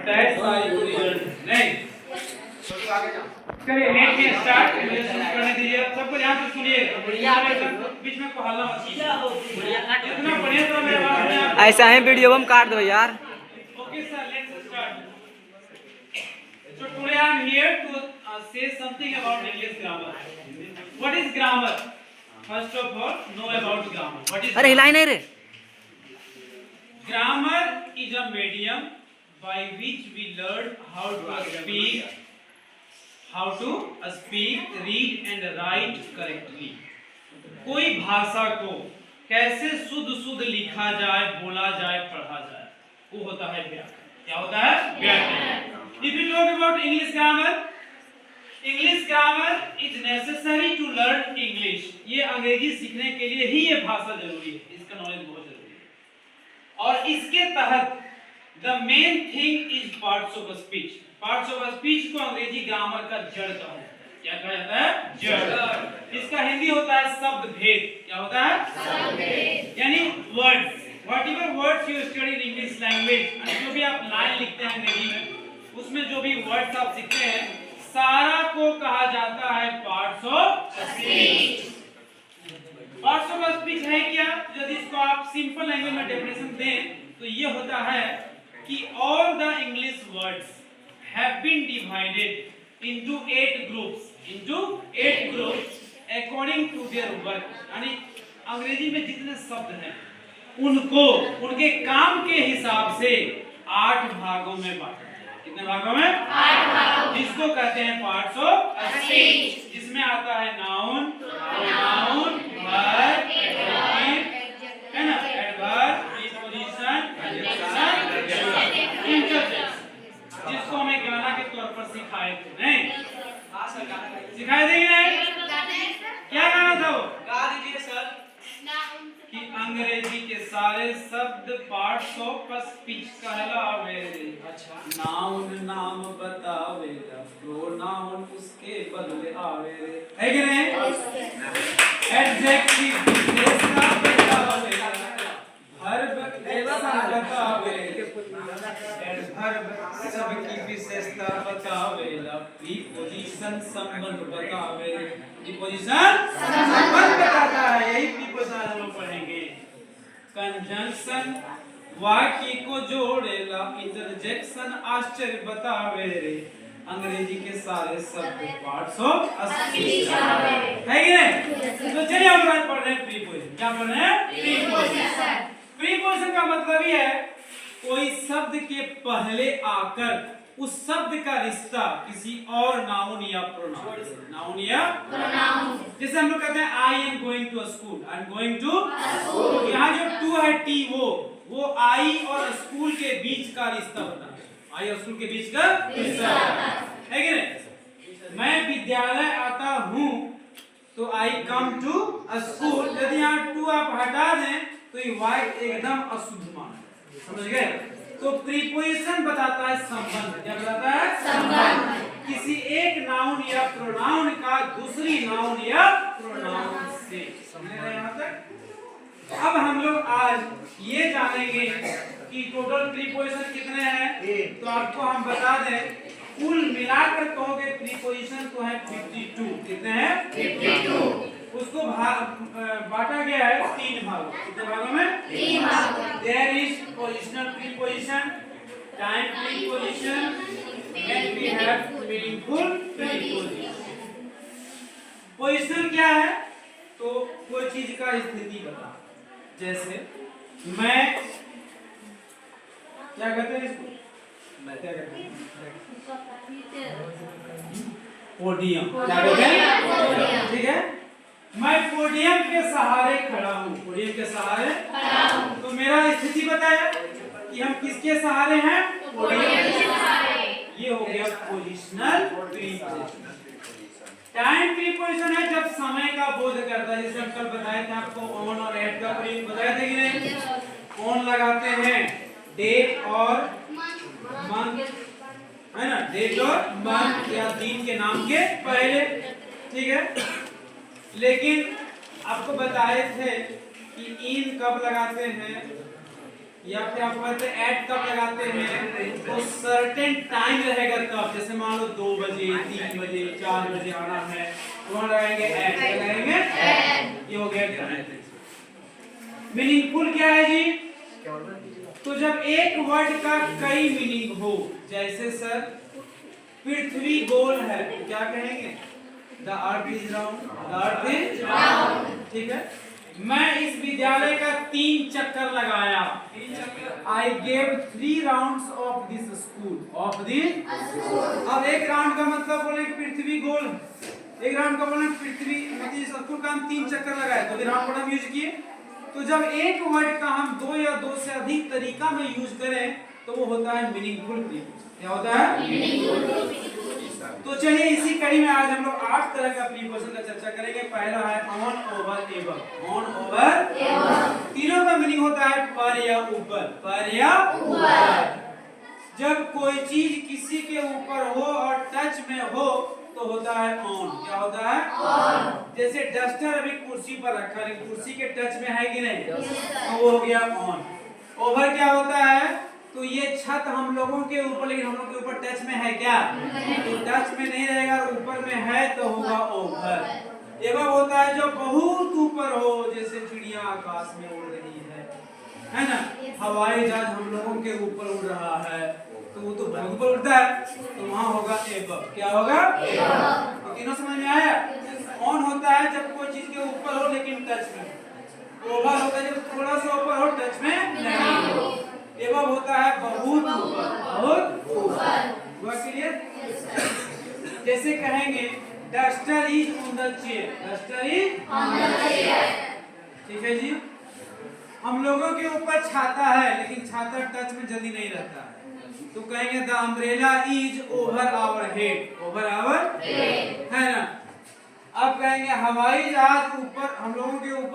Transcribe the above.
That's why good result नहीं। चलिए next में स्टार्ट करने दीजिए सबको, ध्यान से सुनिए, बीच में को हल्ला मत कीजिए। इतना बढ़िया तो मेरे पास में ऐसा है वीडियो हम काट दो यार। Okay sir, let's start. So today I am here to say something about English grammar. What is grammar? First of all, know about grammar. What is अरे हिलाई नहीं रे। Grammar is a medium by which we learn how to speak, read and write correctly. कोई भाषा को कैसे शुद्ध लिखा जाए, बोला जाए, पढ़ा जाए, वो होता है व्याकरण। क्या होता है? व्याकरण। If you talk about English grammar is necessary to learn English. ये अंग्रेजी सीखने के लिए ही ये भाषा जरूरी है, इसका नॉलेज बहुत जरूरी है। और इसके तहत the main thing is parts of speech. Parts of speech को अंग्रेजी ग्रामर का जड़ कहा जाता है। क्या कहा जाता है? जड़। इसका हिंदी होता है शब्द भेद। क्या होता है? शब्द भेद। यानी words, whatever words you study in English language, जो भी आप लाइन लिखते हैं अंग्रेजी में, उसमें जो भी वर्ड्स आप सीखते हैं, सारा को कहा जाता है parts of speech. Parts of speech है क्या? यदि इसको आप सिंपल लैंग्वेज में डेफिनेशन दें तो ये होता है कि all the English words have been divided into 8 groups according to their work. यानी अंग्रेजी में जितने शब्द हैं उनको उनके काम के हिसाब से 8 भागों में बांटा। कितने भागों में? 8 भागों। जिसको कहते हैं पार्ट्स ऑफ स्पीच। जिसमें आता है नाउन, प्रोनाउन, वर्ब, एडजेक्टिव, है ना, एडवर्ब, प्रीपोजिशन, इंटरजेक्शन, जिसको हमें गाना के तौर पर सिखाए थे। नहीं सिखाए थे कि नहीं? क्या गाना था वो? गा दीजिए सर। कि अंग्रेजी के सारे शब्द पार्ट्स ऑफ स्पीच कहलावे। अच्छा। नाउन नाम बतावे, प्रोनाउन उसके बदले आवे। है कि नहीं? एडजेक्टिव विशेषता बतावे, वर्ब ऐसा बतावे, एडवर्ब सबकी विशेषता बतावे, प्रीपोजिशन संबंध बतावे। प्रीपोजिशन संबंध बताता है, यही प्रीपोजिशन हम लोग पढ़ेंगे। कंजंक्शन वाक्य को जोड़ेला, इंटरजेक्शन आश्चर्य बतावे रे। अंग्रेजी के सारे शब्द पार्ट्स ऑफ स्पीच है कि नहीं? तो चलिए हम बात पढ़ रहे हैं प्रीपोजिशन। क्या पढ़ रहे हैं? प्रीपोजिशन। प्रीपोजिशन का मतलब ये है कोई शब्द के पहले आकर उस शब्द का रिश्ता किसी और नाउन या प्रोनाउन, नाउन या प्रोनाउन। जैसे हम लोग कहते हैं I am going to school, I am going to school. यहाँ जो टू है टी, वो आई और स्कूल के बीच का रिश्ता होता है। आई और स्कूल के बीच का रिश्ता है कि नहीं? मैं विद्यालय आता हूँ तो आई कम टू स्कूल। यदि यहाँ टू आप हटा दें तो ये वाई एकदम अशुद्ध मान, समझ गए? तो प्रीपोजिशन बताता है संबंध। क्या बताता है? संबंध। किसी एक नाउन या प्रोनाउन का दूसरी नाउन या प्रोनाउन से। समझ रहे हैं यहाँ तक? अब हम लोग आज ये जानेंगे कि टोटल प्रीपोजिशन कितने हैं। तो आपको हम बता दें, कुल मिलाकर कहोगे प्रीपोजिशन तो है 52। कितने हैं? 52। उसको बांटा गया है 3 भागों। कितने भागों में? 3 भागों। There is positional preposition, time preposition, and we have meaningful preposition. Position क्या है? तो कोई चीज का स्थिति बता। जैसे मैं, क्या कहते हैं इसको? मैं क्या कहते हैं? पोडियम। क्या कहते हैं? ठीक है। मैं पोडियम के सहारे खड़ा हूँ। पोडियम के सहारे खड़ा हूँ। तो मेरा स्थिति बताया कि हम किसके सहारे हैं? पोडियम के सहारे। ये हो गया पोजिशनल प्रीपोजिशन। टाइम प्रीपोजिशन है जब समय का बोध करता है। जैसे हम कल बताए थे आपको, ऑन और एट का प्रयोग बताए थे कि नहीं? ऑन लगाते हैं डेट और मंथ, है ना, डेट और मंथ या दिन के नाम के पहले। ठीक है। लेकिन आपको बताए थे कि इन कब लगाते हैं या फिर आप कहते हैं एट कब लगाते हैं, तो सर्टेन टाइम रहेगा तब, जैसे मान लो 2 बजे 3 बजे 4 बजे आना है तो वहां लगाएंगे एट, लगाएंगे। ये हो गया। मीनिंगफुल क्या है जी? तो जब एक वर्ड का कई मीनिंग हो, जैसे सर पृथ्वी गोल है, क्या कहेंगे? The earth is round, the earth is round, ठीक है। मैं इस विद्यालय का 3 चक्कर लगाया, I gave 3 rounds of this school, of this. अब एक राउंड का मतलब बोले पृथ्वी गोल, एक राउंड का बोले पृथ्वी मतलब इस स्कूल का हम 3 चक्कर लगाए, तो राउंड वर्ड हम यूज किए। तो जब एक वर्ड का हम 2 या 2 से अधिक तरीका में यूज करें तो वो होता है मीनिंगफुल प्रीपोजिशन। क्या होता है? मीनिंगफुल। तो चलिए इसी कड़ी में आज हम लोग 8 तरह का प्रीपोजिशन का चर्चा करेंगे। पहला है on, over, above. On, over, above. तीनों का मीनिंग होता है पर या ऊपर, पर या ऊपर। जब कोई चीज किसी के ऊपर हो और टच में हो तो होता है ऑन। क्या होता है? ऑन। जैसे डस्टर अभी कुर्सी पर रखा है, कुर्सी के टच में है कि नहीं, तो वो हो गया ऑन। ओवर क्या होता है? तो ये छत हम लोगों के ऊपर, लेकिन हम लोग के ऊपर टच में है क्या? तो टच में नहीं रहेगा, ऊपर में है तो होगा ओवर। एबव होता है जो बहुत ऊपर हो, जैसे चिड़िया आकाश में उड़ रही है ना। हवाई जहाज हम लोगों के ऊपर उड़ रहा है तो वो तो बहुत ऊपर उड़ता है, तो वहां होगा एबव। क्या होगा? एबव। तो तीनों समझ में आया? ऑन होता है जब कोई चीज के ऊपर हो लेकिन टच में। ओवर होता है जब थोड़ा सा ऊपर हो, टच में नहीं हो। एबव होता है बहुत ऊपर, बहुत ऊपर। हुआ क्लियर? जैसे कहेंगे duster is on the chair, duster is on the chair, ठीक है जी। हम लोगों के ऊपर छाता है लेकिन छाता टच में जल्दी नहीं रहता है, तो कहेंगे the umbrella is over our head, over our head, है ना। अब कहेंगे हवाई जहाज ऊपर, हम लोगों के ऊपर